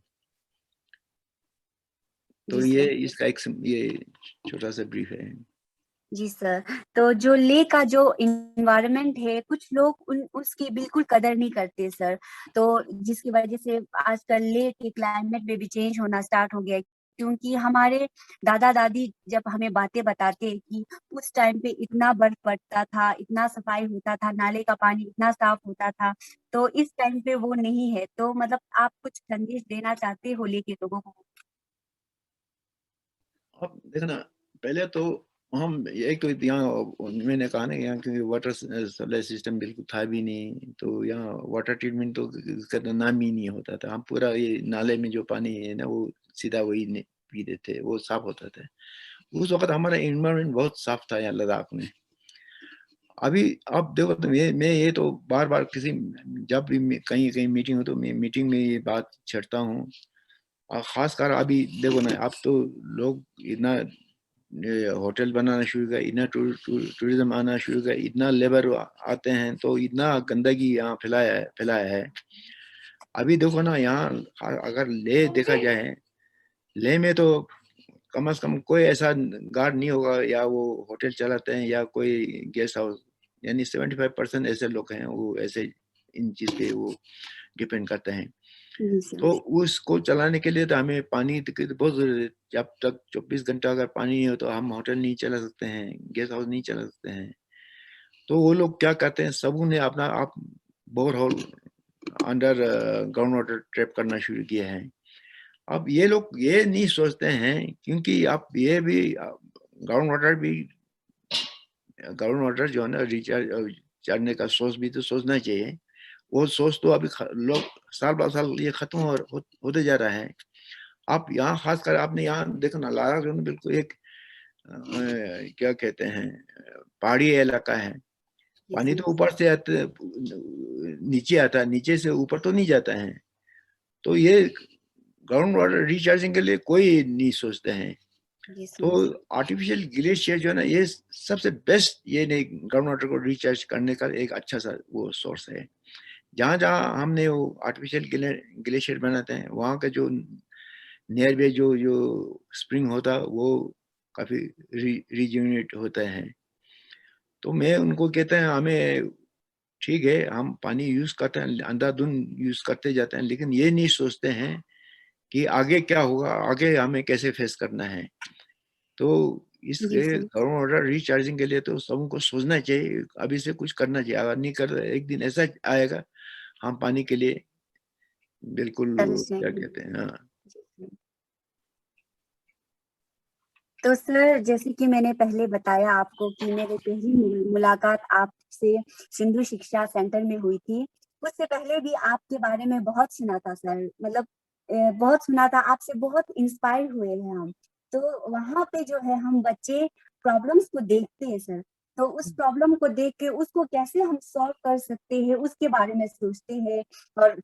तो जी ये सर। इसका एक ये छोटा सा ब्रीफ है। जी सर। तो जो ले का जो इन्वायरमेंट है, कुछ लोग उसकी बिल्कुल कदर नहीं करते सर। तो जिसकी वजह से आजकल ले के क्लाइमेट में भी चेंज होना स्टार्ट हो गया है, क्योंकि हमारे दादा दादी जब हमें बातें बताते हैं कि उस टाइम पे इतना बर्फ पड़ता था, इतना सफाई होता था, नाले का पानी इतना साफ होता था, तो इस टाइम पे वो नहीं है। तो मतलब आप कुछ संदेश देना चाहते हो ले के लोगों को? अब देखना, पहले तो हम एक तो यहाँ मैंने कहा ना, यहाँ क्योंकि वाटर सप्लाई सिस्टम बिल्कुल था भी नहीं, तो यहाँ वाटर ट्रीटमेंट तो इसका तो नाम ही नहीं होता था। हम पूरा ये नाले में जो पानी है ना वो सीधा वही पीते थे, वो साफ होता था। उस वक्त हमारा इन्वायरमेंट बहुत साफ था यहाँ लद्दाख में। अभी अब देखो, तो मैं ये तो बार बार किसी जब भी कहीं कहीं मीटिंग हो तो मैं मीटिंग में ये बात छेड़ता हूँ। और खासकर अभी देखो ना, अब तो लोग इतना होटल बनाना शुरू किया, इतना टूरिज्म आना शुरू किया, इतना लेबर आते हैं, तो इतना गंदगी यहाँ फैलाया है। अभी देखो ना, यहाँ अगर ले देखा जाए, ले में तो कम से कम कोई ऐसा गार्ड नहीं होगा, या वो होटल चलाते हैं या कोई गेस्ट हाउस, यानी 75% ऐसे लोग हैं वो ऐसे इन चीज पे वो डिपेंड करते हैं। जी सर। तो उसको चलाने के लिए तो हमें पानी की तो बहुत जरूरत है। जब तक 24 घंटा अगर पानी नहीं हो तो हम होटल नहीं चला सकते हैं, गेस्ट हाउस नहीं चला सकते हैं। तो वो लोग क्या करते हैं, सबों ने अपना आप bore hole under ground water trap करना शुरू किया है। अब ये लोग ये नहीं सोचते हैं, क्योंकि आप ये भी ग्राउंड वाटर जो है ना रिचार्ज करने का सोच भी तो सोचना चाहिए। वो सोच तो अभी लोग साल बाद साल ये खत्म होते जा रहा है। आप यहाँ खासकर आपने यहाँ देखो ना, लद्दाख जो है ना बिल्कुल एक क्या कहते हैं, पहाड़ी इलाका है। जी पानी सर। तो ऊपर से नीचे आता है, नीचे से ऊपर तो नहीं जाता है। तो ये ग्राउंड वाटर रिचार्जिंग के लिए कोई नहीं सोचते हैं। जी तो सर। आर्टिफिशियल ग्लेशियर जो है ना, ये सबसे बेस्ट ये नहीं ग्राउंड वाटर को रिचार्ज करने का एक अच्छा सा वो सोर्स है। जहाँ जहाँ हमने वो आर्टिफिशियल ग्लेशियर बनाते हैं, वहाँ का जो नियर बाय जो जो स्प्रिंग होता है वो काफी रिज्यूनेट होता है। तो मैं उनको कहता है, हमें ठीक है हम पानी यूज करते हैं, अंधाधुंध यूज करते जाते हैं, लेकिन ये नहीं सोचते हैं कि आगे क्या होगा, आगे हमें कैसे फेस करना है। तो जी इसके सर। ग्राउंड वाटर रिचार्जिंग के लिए तो सबको सोचना चाहिए, अभी से कुछ करना चाहिए। अगर नहीं कर रहे, एक दिन ऐसा आएगा हम पानी के लिए बिल्कुल तरस क्या जाएंगे। कहते हैं, हाँ। जी सर। तो सर, जैसे कि मैंने पहले बताया आपको कि मेरी पहली मुलाकात आपसे सिंधु शिक्षा सेंटर में हुई थी। उससे पहले भी आपके बारे में बहुत सुना था सर, मतलब बहुत सुना था आपसे, बहुत इंस्पायर हुए हैं हम। तो वहां पे जो है हम बच्चे प्रॉब्लम्स को देखते हैं सर, तो उस प्रॉब्लम को देख के उसको कैसे हम सॉल्व कर सकते हैं उसके बारे में सोचते हैं, और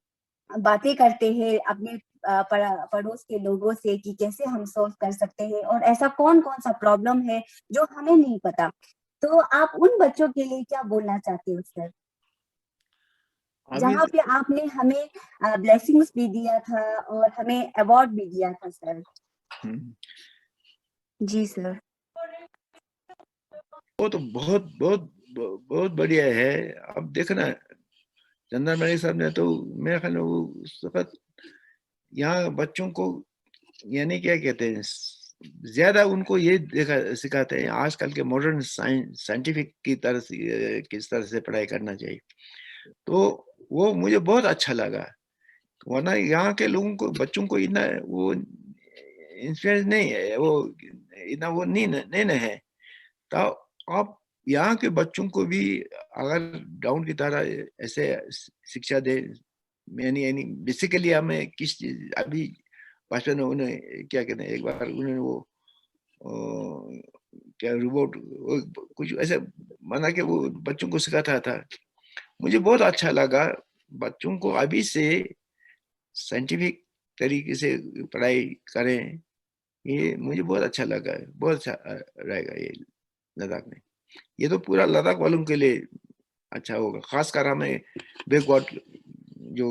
बातें करते हैं अपने पड़ोस के लोगों से कि कैसे हम सॉल्व कर सकते हैं, और ऐसा कौन कौन सा प्रॉब्लम है जो हमें नहीं पता। तो आप उन बच्चों के लिए क्या बोलना चाहते हो सर, अभी जहाँ पे आपने हमें ब्लेसिंग्स भी दिया था और हमें अवार्ड भी दिया था सर? हम्म, जी सर। वो तो बहुत बहुत बहुत बढ़िया है। अब देखना, चंदन मणि साहब ने तो मेरे ख्याल में वो उस वक्त यहाँ बच्चों को, यानी क्या कहते हैं, ज्यादा उनको ये देखा सिखाते हैं आजकल के मॉडर्न साइंटिफिक की तरह से किस तरह से पढ़ाई करना चाहिए। तो वो मुझे बहुत अच्छा लगा। वरना यहाँ के लोगों को, बच्चों को इतना वो इंस्पिरेशन नहीं है, वो इतना वो नहीं है। तो आप यहाँ के बच्चों को भी अगर डाउन की तरह ऐसे शिक्षा दे, यानी यानी बेसिकली हमें किस चीज, अभी बचपन में उन्हें क्या कहते हैं, एक बार उन्होंने वो क्या रोबोट कुछ ऐसे बना के वो बच्चों को सिखाता था। मुझे बहुत अच्छा लगा। बच्चों को अभी से साइंटिफिक तरीके से पढ़ाई करें, ये मुझे बहुत अच्छा लगा है। बहुत अच्छा रहेगा ये लद्दाख में। ये तो पूरा लद्दाख वालों के लिए अच्छा होगा, खासकर हमें बैकवर्ड जो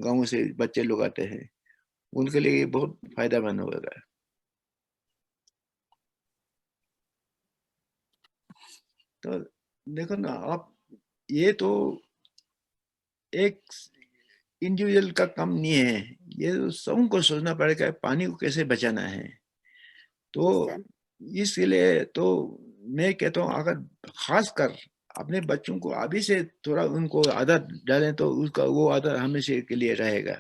गांवों से बच्चे लोग आते हैं उनके लिए ये बहुत फायदेमंद होगा। तो देखो ना आप, ये तो एक इंडिविजुअल का काम नहीं है, ये तो सबको सोचना पड़ेगा पानी को कैसे बचाना है। तो जी सर। इसलिए तो मैं कहता हूँ अगर खासकर अपने बच्चों को अभी से थोड़ा उनको आदत डालें तो उसका वो आदत हमेशा के लिए रहेगा।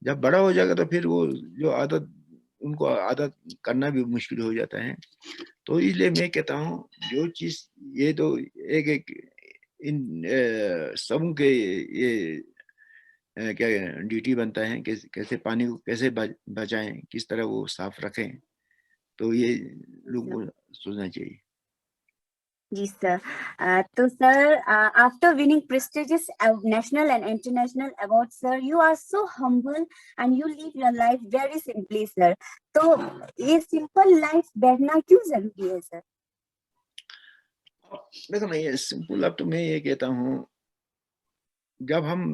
जब बड़ा हो जाएगा तो फिर वो जो आदत उनको आदत करना भी मुश्किल हो जाता है। तो इसलिए मैं कहता हूँ जो चीज ये तो एक एक इन सबों के ये क्या ड्यूटी बनता है कैसे कैसे पानी को कैसे बचाएं, किस तरह वो साफ रखें। तो ये लोगों को सोचना चाहिए। जी सर। तो sir, after winning prestigious national and international awards, sir, you are so humble and you live your life very simply, sir. तो ये सिंपल लाइफ बैठना क्यों जरूरी है सर? देखो ना ये सिंपल, अब तो मैं ये कहता हूँ जब हम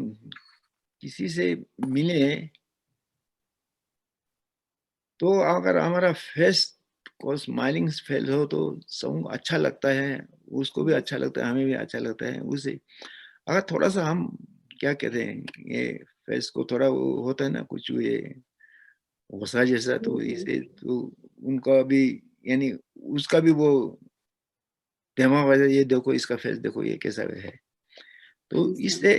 किसी से मिले तो अगर हमारा फेस को स्माइलिंग फेस हो तो सबको अच्छा लगता है, उसको भी अच्छा लगता है, हमें भी अच्छा लगता है। उसे अगर थोड़ा सा हम क्या कहते हैं ये फेस को थोड़ा वो होता है ना कुछ ये गुस्सा जैसा, तो इसे तो उनका भी यानी उसका भी वो दिमाग वजह ये देखो इसका फेस देखो ये कैसा है। तो इससे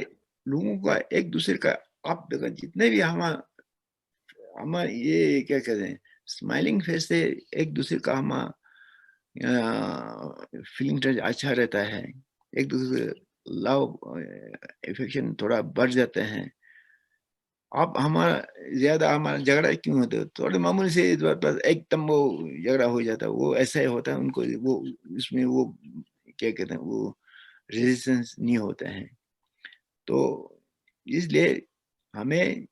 लोगों का एक दूसरे का आप देखो जितने भी हम ये क्या कहते हैं स्माइलिंग फेस से एक दूसरे का हम फीलिंग टच अच्छा रहता है, एक दूसरे लव इफेक्शन थोड़ा बढ़ जाते हैं। आप हमारा ज्यादा हमारा झगड़ा क्यों होता है, थोड़े मामूली से बस एकदम वो झगड़ा हो जाता है, वो ऐसा ही होता है उनको वो उसमें वो क्या कहते हैं वो रेजिस्टेंस नहीं होता है। तो इसलिए हमें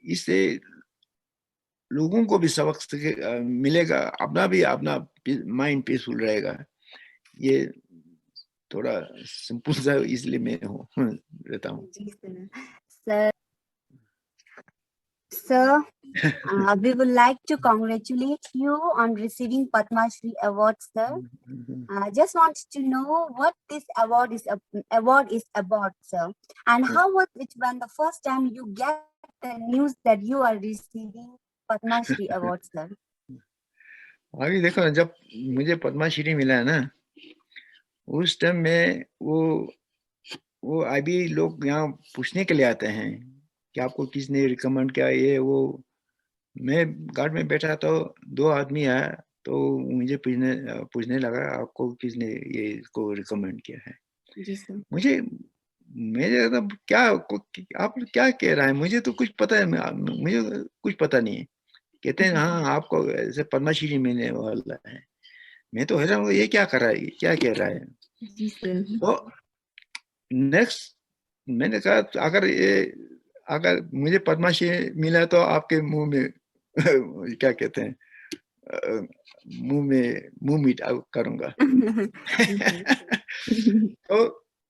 इससे लोगों को भी सबक मिलेगा, अपना भी अपना माइंड पीसफुल रहेगा। ये थोड़ा सिंपल सा इसलिए मैं हूँ रहता हूँ। जी sir. Sir, we would like to congratulate you on receiving Padma Shri Award, sir. I just want to know what this award is about, sir, and how was it when the first time you get the news that you are receiving Padma Shri Award, sir? अभी देखो ना, जब मुझे पद्मश्री मिला है ना उस time में वो अभी लोग यहाँ पूछने के लिए आते हैं कि आपको किसने रिकमेंड किया ये वो। मैं गार्ड में बैठा तो दो आदमी आया तो मुझे पूछने पूछने लगा आपको किसने ये इसको रिकमेंड किया है। जी सर। मुझे मेरे मतलब क्या आप क्या कह रहा है, मुझे तो कुछ पता है, मुझे कुछ पता नहीं है। कहते हैं हाँ आपको ऐसे पद्मश्री मिलने वाला है। मैं तो हैरान हूँ ये क्या कर रहा है, ये क्या कह रहा है। जी सर। तो नेक्स्ट मैंने कहा अगर मुझे पद्मश्री मिला तो आपके मुंह में क्या कहते हैं मुंह में मुंह मीठा करूंगा। तो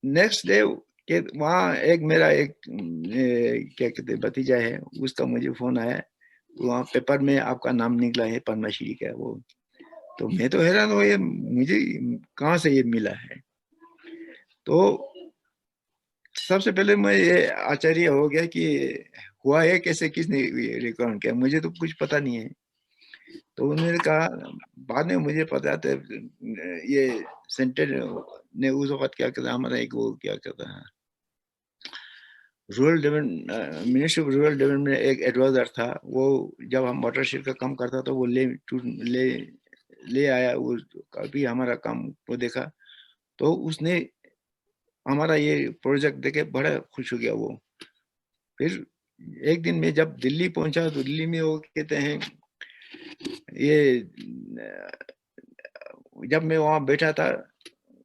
नेक्स्ट डे के वहाँ एक मेरा एक क्या कहते हैं भतीजा है, उसका मुझे फोन आया, वहाँ पेपर में आपका नाम निकला है पद्मश्री का वो। तो मैं तो हैरान हुआ ये मुझे कहाँ से ये मिला है। तो सबसे पहले मैं ये आश्चर्य हो गया कि हुआ है कैसे, किसने रिकॉर्ड किया, मुझे तो कुछ पता नहीं है। तो उन्होंने कहा बाद में मुझे पता था ये सेंटर ने उस वक्त क्या कहता हमारा एक वो क्या कहता है rural development ministry of rural development में एक एडवाइजर था वो। जब हम वाटरशेड का काम करता तो वो ले ले आया, वो कभी हमारा काम को देखा तो उसने हमारा ये प्रोजेक्ट देखे बड़ा खुश हो गया वो। फिर एक दिन में जब दिल्ली पहुंचा तो दिल्ली में वो कहते हैं ये जब मैं वहाँ बैठा था,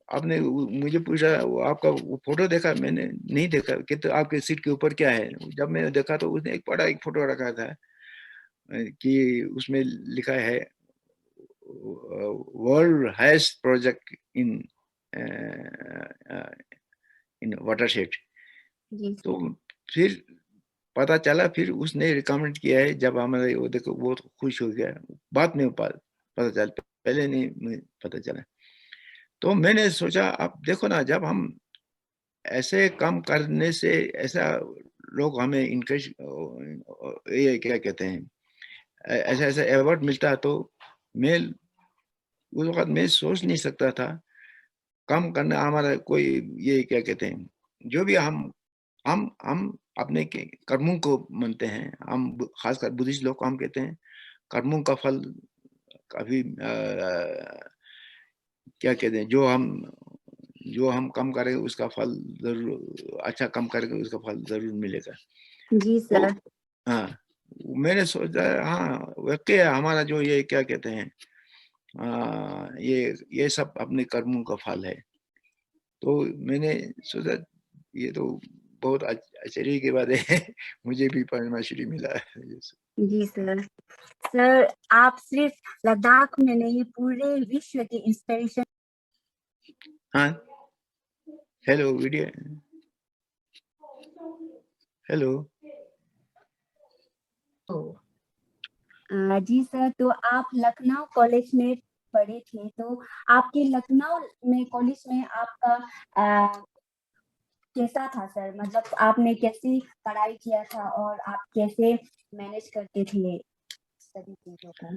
आपने मुझे पूछा वो आपका वो फोटो देखा, मैंने नहीं देखा कि तो आपके सीट के ऊपर क्या है। जब मैंने देखा तो उसने एक बड़ा एक फोटो रखा था कि उसमें लिखा है world highest project in in watershed. जी तो फिर पता चला, फिर उसने रिकमेंड किया है। जब हमारे वो देखो बहुत खुश हो गया, बाद में पता चला, पहले नहीं मुझे पता चला। तो मैंने सोचा अब देखो ना, जब हम ऐसे काम करने से ऐसा लोग हमें इनकरेज, ये क्या कहते हैं, ऐसा ऐसा अवार्ड मिलता है, तो मैं उस वक्त मैं सोच नहीं सकता था काम करना हमारा कोई, ये क्या कहते हैं, जो भी हम अपने के कर्मों को मानते हैं। हम खासकर बुद्धिस्ट लोग को हम कहते हैं कर्मों का फल काफी क्या कहते हैं, जो हम काम करेंगे उसका फल जरूर, अच्छा काम करेंगे उसका फल जरूर मिलेगा। जी तो सर। हाँ, मैंने सोचा हाँ वाकई हमारा जो ये क्या कहते हैं, ये सब अपने कर्मों का फल है। तो मैंने सोचा ये तो बहुत आश्चर्य की बात है मुझे भी पद्मश्री मिला है। जी सर। सर आप सिर्फ लद्दाख में नहीं, पूरे विश्व के इंस्पिरेशन। हाँ, हेलो वीडियो, हेलो। जी सर, तो आप लखनऊ कॉलेज में पढ़े थे, तो आपके लखनऊ में कॉलेज में आपका कैसा था सर? मतलब आपने कैसी पढ़ाई किया था और आप कैसे मैनेज करते थे सभी चीजों को?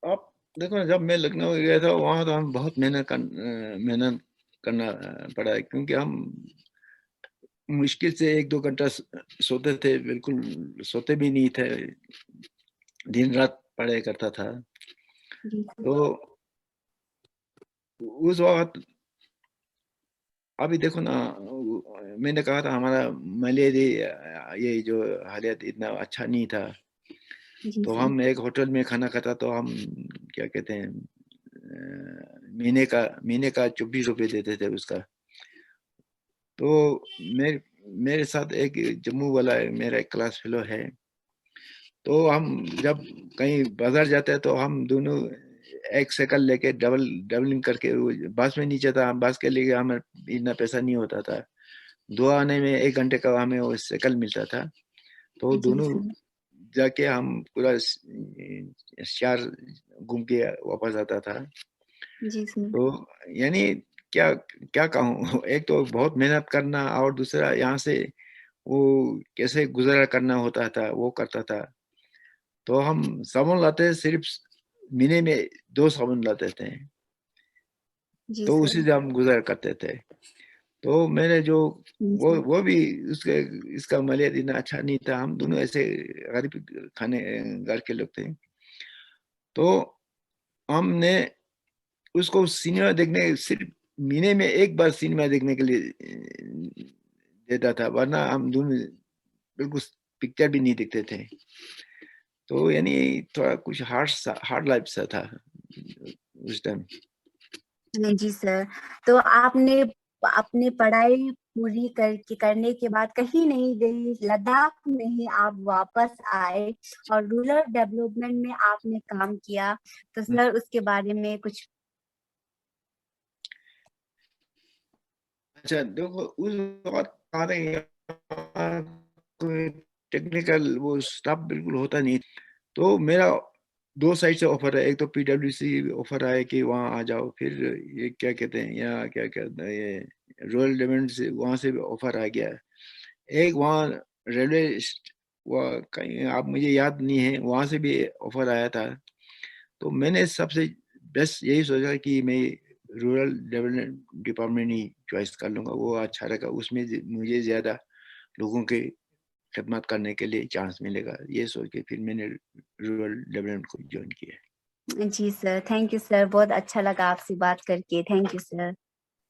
आप देखो ना, जब मैं लखनऊ गया था वहाँ तो हम बहुत मेहनत करना पड़ा है, क्योंकि हम मुश्किल से 1-2 घंटा सोते थे, बिल्कुल सोते भी नहीं थे, दिन रात पढ़ाई करता था। जी सर। तो उस वक्त अभी देखो ना, मैंने कहा था हमारा मलेरिया ये जो हालत इतना अच्छा नहीं था। जी तो सर। हम एक होटल में खाना खाता, तो हम क्या कहते हैं महीने का 24 रुपये देते थे उसका। तो मेरे मेरे साथ एक जम्मू वाला है, मेरा एक क्लास फेलो है। तो हम जब कहीं बाजार जाते हैं तो हम दोनों एक साइकिल लेके डबलिंग करके वो बस में नीचे था, बस के लिए हमें इतना पैसा नहीं होता था, 2 आने में 1 घंटे का हमें वो साइकिल मिलता था। तो जी दोनों सर। जाके हम पूरा शहर घूम के वापस आता था। जी सर। तो यानी क्या क्या कहूँ एक तो बहुत मेहनत करना, और दूसरा यहाँ से वो कैसे गुजारा करना होता था वो करता था। तो हम साबुन लाते सिर्फ महीने में 2 साबुन लाते थे, जी तो सर। उसी से हम गुजारा करते थे। तो मैंने जो जी सर। वो भी उसके इसका मालियत इतना अच्छा नहीं था, हम दोनों ऐसे गरीब खाने घर के लोग थे। तो हमने उसको सिनेमा देखने सिर्फ महीने में एक बार सिनेमा देखने के लिए देता था, वरना हम दोनों बिल्कुल पिक्चर भी नहीं देखते थे। तो यानी थोड़ा कुछ हार्ड लाइफ सा था उस टाइम। नहीं जी सर, तो आपने अपनी पढ़ाई पूरी करने के बाद कहीं नहीं गई, लद्दाख में ही आप वापस आए और रूरल डेवलपमेंट में आपने काम किया। तो सर उसके बारे में कुछ। अच्छा देखो, उस वक्त हमारे यहाँ कोई टेक्निकल वो स्टाफ बिल्कुल होता नहीं। तो मेरा 2 साइड से ऑफर है, एक तो पीडब्ल्यूसी ऑफर आया कि वहाँ आ जाओ, फिर ये क्या कहते हैं यहाँ क्या कहते हैं ये रॉयल डेवलपमेंट से वहाँ से भी ऑफर आ गया है। एक वहाँ रेलवे वहाँ कहीं आप मुझे याद नहीं है, वहाँ से भी ऑफर आया था। तो मैंने सबसे बेस्ट यही सोचा कि मैं रूरल डेवलपमेंट डिपार्टमेंट ही चॉइस कर लूँगा, वो अच्छा रहेगा, उसमें मुझे ज़्यादा लोगों के खिदमत करने के लिए चांस मिलेगा। ये सोच के फिर मैंने रूरल डेवलपमेंट को ज्वाइन किया। जी सर, थैंक यू सर, बहुत अच्छा लगा आपसे बात करके। Thank you sir.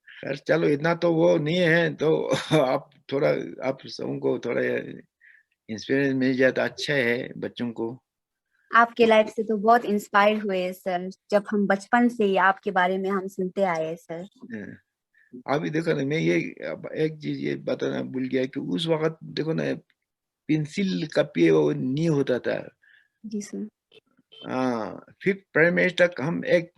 खैर चलो, इतना तो वो नहीं है तो आप थोड़ा, आप सबको थोड़ा इंस्पिरेशन मिल जाए तो अच्छा है बच्चों को। आपके लाइफ से तो बहुत इंस्पायर हुए सर, जब हम बचपन से ही आपके बारे में हम सुनते आए हैं सर। अभी देखो ना, मैं ये एक चीज ये बताना भूल गया कि उस वक्त देखो ना, पेंसिल कॉपी वो नहीं होता था। जी सर। फिफ्थ प्राइमरी तक हम एक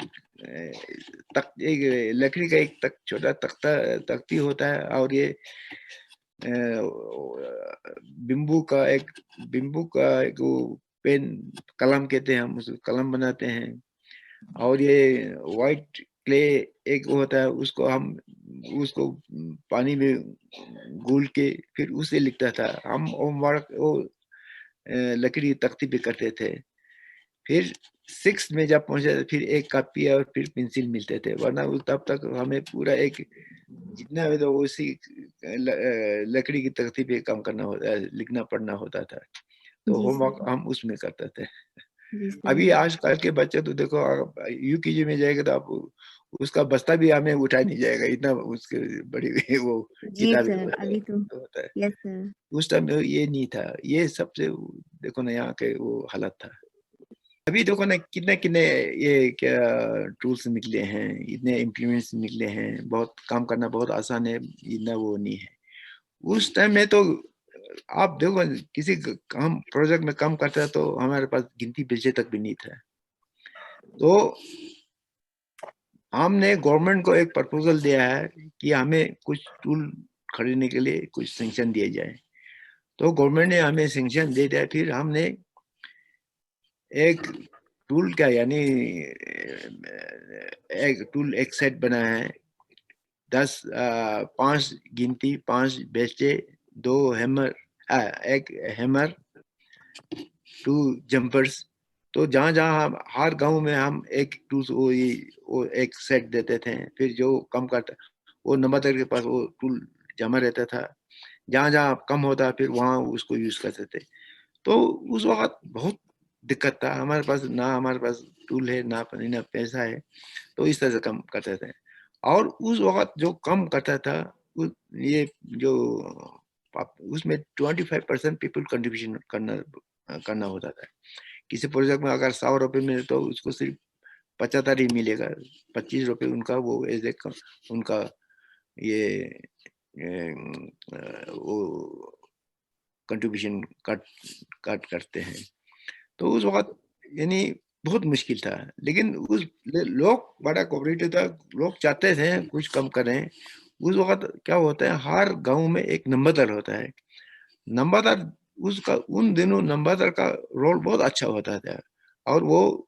लकड़ी का एक छोटा तख्ती होता है, और ये बिम्बू का एक वो पेन, कलम कहते हैं, हम उसको कलम बनाते हैं। और ये व्हाइट क्ले एक होता है, उसको पानी में घोल के फिर उससे लिखता था। हम होमवर्क वो लकड़ी तख्ती पे करते थे। फिर 6 में जब पहुंचे फिर एक कॉपी और फिर पेंसिल मिलते थे, वरना तब तक हमें पूरा एक जितना है तो उसी लकड़ी की तख्ती पे काम करना होता, लिखना पढ़ना होता था। तो जी होमवर्क सर। हम उसमें करते थे। जी अभी सर। आजकल के बच्चे तो देखो, आप यूकेजी में जाएगा तो आप उसका बस्ता भी हमें उठा नहीं जाएगा, इतना उसके बड़ी वो जी किताबें सर, अभी तो होता है। Yes sir. उस टाइम में ये नहीं था। ये सबसे देखो ना यहाँ के वो हालत था। अभी देखो ना कितने कितने ये क्या टूल्स निकले हैं, इतने इम्प्लीमेंट्स निकले हैं, बहुत काम करना बहुत आसान है, इतना वो नहीं है। उस टाइम में तो आप देखो, किसी काम प्रोजेक्ट में काम करता है तो हमारे पास गिनती पीछे तक भी नहीं था। तो हमने गवर्नमेंट को एक प्रपोजल दिया है कि हमें कुछ टूल खरीदने के लिए कुछ सेंक्शन दिया जाए। तो गवर्नमेंट ने हमें सेंक्शन दे दिया। फिर हमने एक टूल का यानी एक सेट बनाया है। 5 गिनती, 5 बेचे, 2 हैमर, एक हैमर, 2 जंपर्स। तो जहाँ जहाँ हम हर गांव में हम एक टूल वो एक सेट देते थे। फिर जो कम करता वो नंबरदार के पास वो टूल जमा रहता था। जहाँ जहाँ कम होता फिर वहाँ उसको यूज करते थे। तो उस वक्त बहुत दिक्कत था, हमारे पास टूल है ना पैसा है। तो इस तरह से कम करते थे। और उस वक्त जो कम करता था ये जो उसमें 25% पीपल कंट्रीब्यूशन करना होता था। किसी प्रोजेक्ट में अगर 100 रुपए मिले तो उसको सिर्फ 75 ही मिलेगा। 25 रुपए उनका वो एज ए उनका ये वो कंट्रीब्यूशन कट करते हैं। तो उस वक्त यानी बहुत मुश्किल था, लेकिन उस लोग बड़ा कोऑपरेटिव था, लोग चाहते थे कुछ कम करें। उस वक्त क्या होता है, हर गांव में एक नंबरदार होता है। नंबरदार उसका उन दिनों नंबरदार का रोल बहुत अच्छा होता था, और वो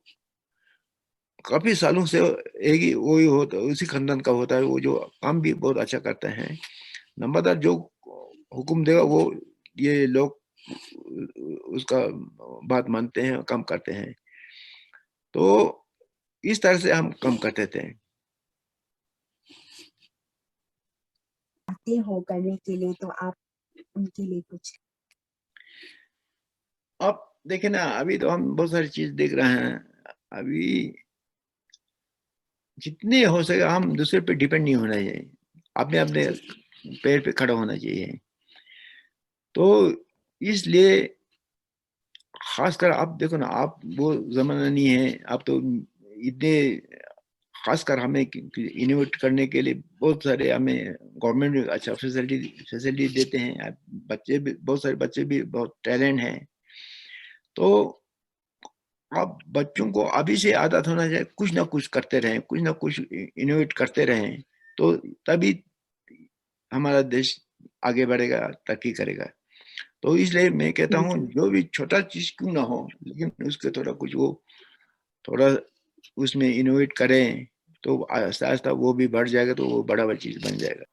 काफी सालों से एक ही वही होता, उसी खानदान का होता है। वो जो काम भी बहुत अच्छा करते हैं। नंबरदार जो हुक्म देगा वो ये लोग उसका बात मानते हैं और काम करते हैं। तो इस तरह से हम कम करते थे। आते हो करने के लिए तो आप उनके लिए कुछ। अब देखे ना, अभी तो हम बहुत सारी चीज देख रहे हैं। अभी जितने हो सके हम दूसरे पे डिपेंड नहीं होना चाहिए, अपने अपने पैर पे खड़ा होना चाहिए। तो इसलिए खासकर आप देखो ना, आप वो जमाना नहीं है। आप तो इतने खासकर हमें इनोवेट करने के लिए बहुत सारे हमें गवर्नमेंट भी अच्छा फैसिलिटी देते हैं। बच्चे भी, बहुत सारे बच्चे भी बहुत टैलेंट हैं। तो अब बच्चों को अभी से आदत होना चाहिए, कुछ ना कुछ करते रहें, कुछ ना कुछ इनोवेट करते रहें। तो तभी हमारा देश आगे बढ़ेगा, तरक्की करेगा। तो इसलिए मैं कहता हूँ, जो भी छोटा चीज क्यों ना हो, लेकिन उसके थोड़ा उसमें इनोवेट करें तो आहिस्ता आहिस्ता वो भी बढ़ जाएगा, तो वो बड़ा चीज बन जाएगा।